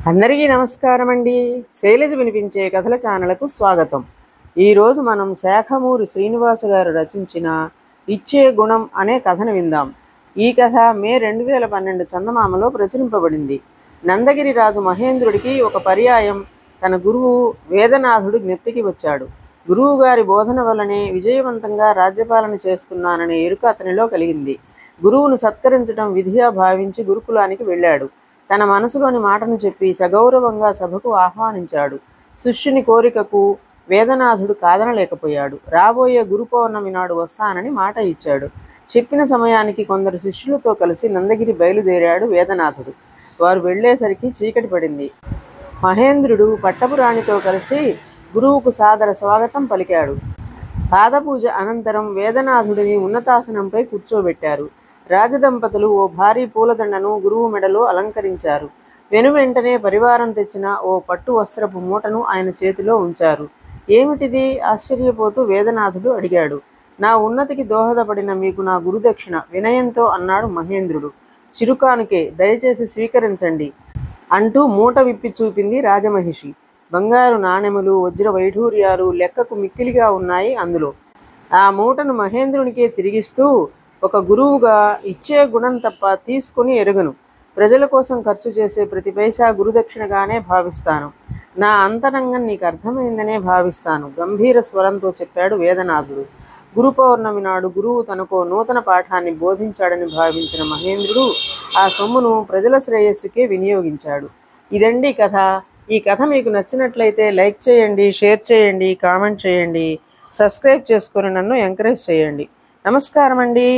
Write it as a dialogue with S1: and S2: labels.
S1: అందరికీ నమస్కారం అండి. శైలజ వినిపించే కథల ఛానల్కు స్వాగతం. ఈరోజు మనం శాఖమూరి శ్రీనివాస గారు రచించిన ఇచ్చే గుణం అనే కథను విందాం. ఈ కథ మే 2012 చందమామలో ప్రచురింపబడింది. నందగిరి రాజు మహేంద్రుడికి ఒక పర్యాయం తన గురువు వేదనాథుడు జ్ఞప్తికి వచ్చాడు. గురువు గారి బోధన వల్లనే విజయవంతంగా రాజ్యపాలన చేస్తున్నాననే ఎరుక అతనిలో కలిగింది. గురువును సత్కరించడం విధిగా భావించి గురుకులానికి వెళ్ళాడు. తన మనసులోని మాటను చెప్పి సగౌరవంగా సభకు ఆహ్వానించాడు. శిష్యుని కోరికకు వేదనాథుడు కాదనలేకపోయాడు. రాబోయే గురు పౌర్ణమి నాడు వస్తానని మాట ఇచ్చాడు. చెప్పిన సమయానికి కొందరు శిష్యులతో కలిసి నందగిరి బయలుదేరాడు వేదనాథుడు. వారు వెళ్లేసరికి చీకటి పడింది. మహేంద్రుడు పట్టపురాణితో కలిసి గురువుకు సాదర స్వాగతం పలికాడు. పాదపూజ అనంతరం వేదనాథుడిని ఉన్నతాసనంపై కూర్చోబెట్టారు. రాజదంపతులు ఓ భారీ పూలదండను గురువు మెడలో అలంకరించారు. వెనువెంటనే పరివారం తెచ్చిన ఓ పట్టు వస్త్రపు మూటను ఆయన చేతిలో ఉంచారు. ఏమిటిది? ఆశ్చర్యపోతూ వేదనాథుడు అడిగాడు. నా ఉన్నతికి దోహదపడిన మీకు నా గురుదక్షిణ వినయంతో అన్నాడు మహేంద్రుడు. చిరుకానుకే, దయచేసి స్వీకరించండి అంటూ మూట విప్పి చూపింది రాజమహిషి. బంగారు నాణెములు, వజ్ర వైఢూర్యాలు లెక్కకు మిక్కిలిగా ఉన్నాయి అందులో. ఆ మూటను మహేంద్రునికే తిరిగిస్తూ, ఒక గురువుగా ఇచ్చే గుణం తప్ప తీసుకుని ఎరుగను. ప్రజల కోసం ఖర్చు చేసే ప్రతి పైసా గురుదక్షిణగానే భావిస్తాను. నా అంతరంగం నీకు అర్థమైందనే భావిస్తాను గంభీర స్వరంతో చెప్పాడు వేదనాథుడు. గురు పౌర్ణమి నాడు గురువు తనకో నూతన పాఠాన్ని బోధించాడని భావించిన మహేంద్రుడు ఆ సొమ్మును ప్రజల శ్రేయస్సుకే వినియోగించాడు. ఇదండి కథ. ఈ కథ మీకు నచ్చినట్లయితే లైక్ చేయండి, షేర్ చేయండి, కామెంట్ చేయండి, సబ్స్క్రైబ్ చేసుకొని నన్ను ఎంకరేజ్ చేయండి. నమస్కారం అండి.